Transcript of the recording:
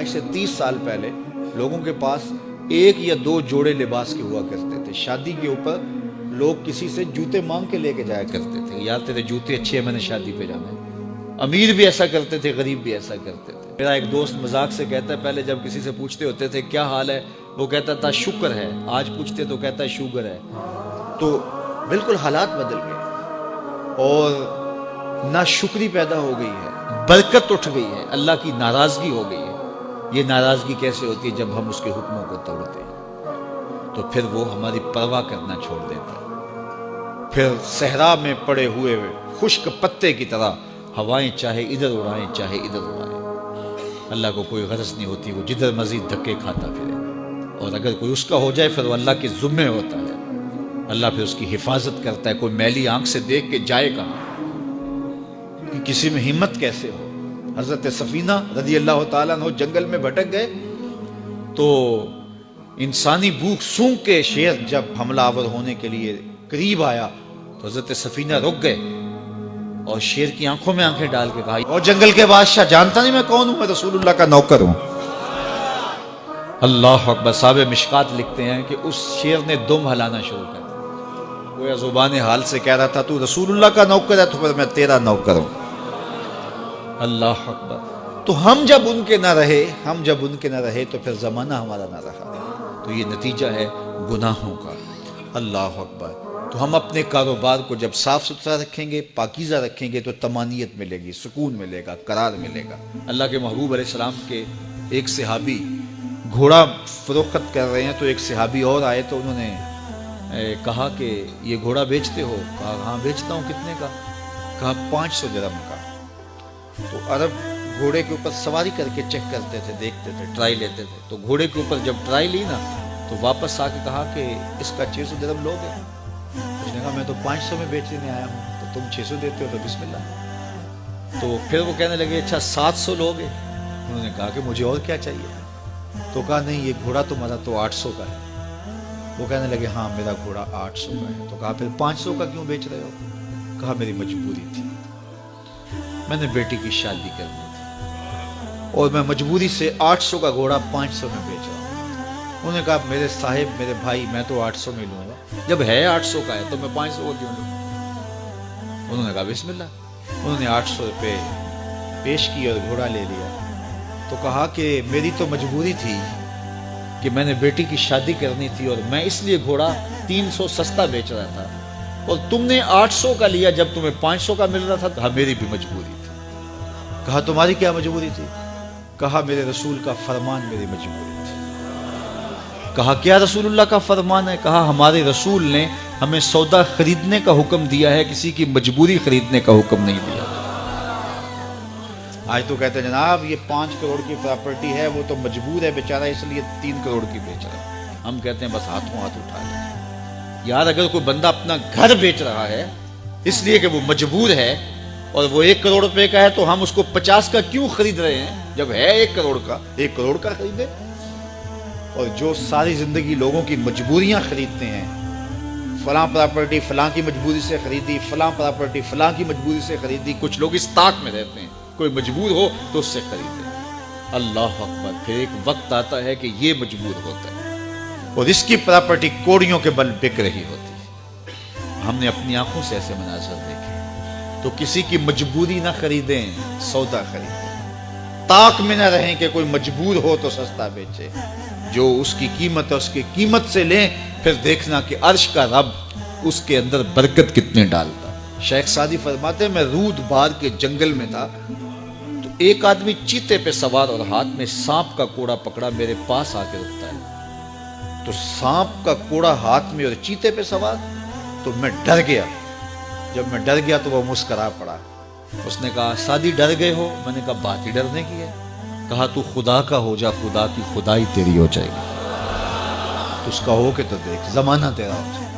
آج سے 30 سال پہلے لوگوں کے پاس 1 یا 2 جوڑے لباس کے ہوا کرتے تھے. شادی کے اوپر لوگ کسی سے جوتے مانگ کے لے کے جایا کرتے تھے, یار تیرے جوتے اچھے ہیں, میں نے شادی پہ جانا ہے. امیر بھی ایسا کرتے تھے, غریب بھی ایسا کرتے تھے. میرا ایک دوست مذاق سے کہتا ہے, پہلے جب کسی سے پوچھتے ہوتے تھے کیا حال ہے, وہ کہتا تھا شکر ہے. آج پوچھتے تو کہتا ہے شوگر ہے. تو بالکل حالات بدل گئے اور ناشکری پیدا ہو گئی ہے, برکت اٹھ گئی ہے, اللہ کی ناراضگی ہو گئی ہے. یہ ناراضگی کیسے ہوتی ہے؟ جب ہم اس کے حکموں کو توڑتے ہیں تو پھر وہ ہماری پرواہ کرنا چھوڑ دیتا ہے. پھر صحرا میں پڑے ہوئے خشک پتے کی طرح ہوائیں چاہے ادھر اڑائیں چاہے ادھر اڑائیں, اللہ کو کوئی غرض نہیں ہوتی, وہ جدھر مزید دھکے کھاتا پھرے. اور اگر کوئی اس کا ہو جائے پھر وہ اللہ کے ذمے ہوتا ہے, اللہ پھر اس کی حفاظت کرتا ہے. کوئی میلی آنکھ سے دیکھ کے جائے کہاں کہ کسی میں ہمت کیسے ہو. حضرت سفینہ رضی اللہ تعالیٰ عنہ جنگل میں بھٹک گئے تو انسانی بھوک سونگ کے شیر جب حملہ آور ہونے کے لیے قریب آیا تو حضرت سفینہ رک گئے اور شیر کی آنکھوں میں آنکھیں ڈال کے کہا, اور جنگل کے بادشاہ جانتا نہیں میں کون ہوں, میں رسول اللہ کا نوکر ہوں. اللہ اکبر. صاحب مشکات لکھتے ہیں کہ اس شیر نے دم ہلانا شروع کر دیا, گویا زبان حال سے کہہ رہا تھا تو رسول اللہ کا نوکر ہے تو پھر میں تیرا نوکر ہوں. اللہ اکبر. تو ہم جب ان کے نہ رہے تو پھر زمانہ ہمارا نہ رہا, تو یہ نتیجہ ہے گناہوں کا. اللہ اکبر. تو ہم اپنے کاروبار کو جب صاف ستھرا رکھیں گے, پاکیزہ رکھیں گے, تو طمانینت ملے گی, سکون ملے گا, قرار ملے گا. اللہ کے محبوب علیہ السلام کے ایک صحابی گھوڑا فروخت کر رہے ہیں تو ایک صحابی اور آئے تو انہوں نے کہا کہ یہ گھوڑا بیچتے ہو؟ کہا ہاں بیچتا ہوں. کتنے کا؟ کہا 500 درہم کا. تو عرب گھوڑے کے اوپر سواری کر کے چیک کرتے تھے, دیکھتے تھے, ٹرائی لیتے تھے. تو گھوڑے کے اوپر جب ٹرائی لی نا تو واپس آ کے کہا کہ اس کا 600 درہم لو گے؟ اس نے کہا میں تو 500 میں بیچنے آیا ہوں, تو تم 600 دیتے ہو تو بسم اللہ. تو پھر وہ کہنے لگے اچھا 700 لو گے؟ انہوں نے کہا کہ مجھے اور کیا چاہیے. تو کہا نہیں یہ گھوڑا تمہارا تو 800 کا ہے. وہ کہنے لگے ہاں میرا گھوڑا 800 کا ہے. تو کہا پھر 500 کا کیوں بیچ رہے ہو؟ کہا میری مجبوری تھی, میں نے بیٹی کی شادی کرنی تھی اور میں مجبوری سے 800 کا گھوڑا 500 میں بیچ رہا ہوں. انہوں نے کہا میرے صاحب, میرے بھائی, میں تو 800 میں لوں گا, جب ہے 800 کا ہے تو میں 500 کا کیوں لوں؟ انہوں نے کہا بسم اللہ. انہوں نے 800 روپے پیش کی اور گھوڑا لے لیا. تو کہا کہ میری تو مجبوری تھی کہ میں نے بیٹی کی شادی کرنی تھی اور میں اس لیے گھوڑا 300 سستا بیچ رہا تھا, اور تم نے 800 کا لیا جب تمہیں 500 کا مل رہا تھا. کہا میری بھی مجبوری تھی. کہا تمہاری کیا مجبوری تھی؟ کہا میرے رسول کا فرمان میری مجبوری تھی. کہا کیا رسول اللہ کا فرمان ہے؟ کہا ہمارے رسول نے ہمیں سودا خریدنے کا حکم دیا ہے, کسی کی مجبوری خریدنے کا حکم نہیں دیا. آج تو کہتے ہیں جناب یہ 5 کروڑ کی پراپرٹی ہے, وہ تو مجبور ہے بیچارہ اس لیے 3 کروڑ کی بیچ رہا ہے. ہم کہتے ہیں بس ہاتھوں ہاتھ اٹھا لیں. یار اگر کوئی بندہ اپنا گھر بیچ رہا ہے اس لیے کہ وہ مجبور ہے اور وہ 1 کروڑ روپے کا ہے, تو ہم اس کو 50 کا کیوں خرید رہے ہیں جب ہے 1 کروڑ کا؟ 1 کروڑ کا خریدے. اور جو ساری زندگی لوگوں کی مجبوریاں خریدتے ہیں, فلاں پراپرٹی فلاں کی مجبوری سے خریدی, فلاں پراپرٹی فلاں کی مجبوری سے خریدی. کچھ لوگ اس طاق میں رہتے ہیں کوئی مجبور ہو تو اس سے خریدے. اللہ اکبر. پھر ایک وقت آتا ہے کہ یہ مجبور ہوتا ہے اور اس کی پراپرٹی کوڑیوں کے بل بک رہی ہوتی ہے. ہم نے اپنی آنکھوں سے ایسے مناظر دیکھے. تو کسی کی مجبوری نہ خریدیں, سودا خریدیں. طاق میں نہ رہیں کہ کوئی مجبور ہو تو سستا بیچے. جو اس کی قیمت ہے اس کی قیمت سے لیں, پھر دیکھنا کہ عرش کا رب اس کے اندر برکت کتنے ڈالتا. شیخ سعدی فرماتے ہیں میں رود بار کے جنگل میں تھا تو ایک آدمی چیتے پہ سوار اور ہاتھ میں سانپ کا کوڑا پکڑا, میرے پاس آ کے رکتا ہے. تو سانپ کا کوڑا ہاتھ میں اور چیتے پہ سوار, تو میں ڈر گیا. جب میں ڈر گیا تو وہ مسکرا پڑا. اس نے کہا سعدی ڈر گئے ہو؟ میں نے کہا بات ہی ڈرنے کی ہے. کہا تو خدا کا ہو جا, خدا کی خدائی تیری ہو جائے گی. تو اس کا ہو کے تو دیکھ, زمانہ تیرا ہو جائے.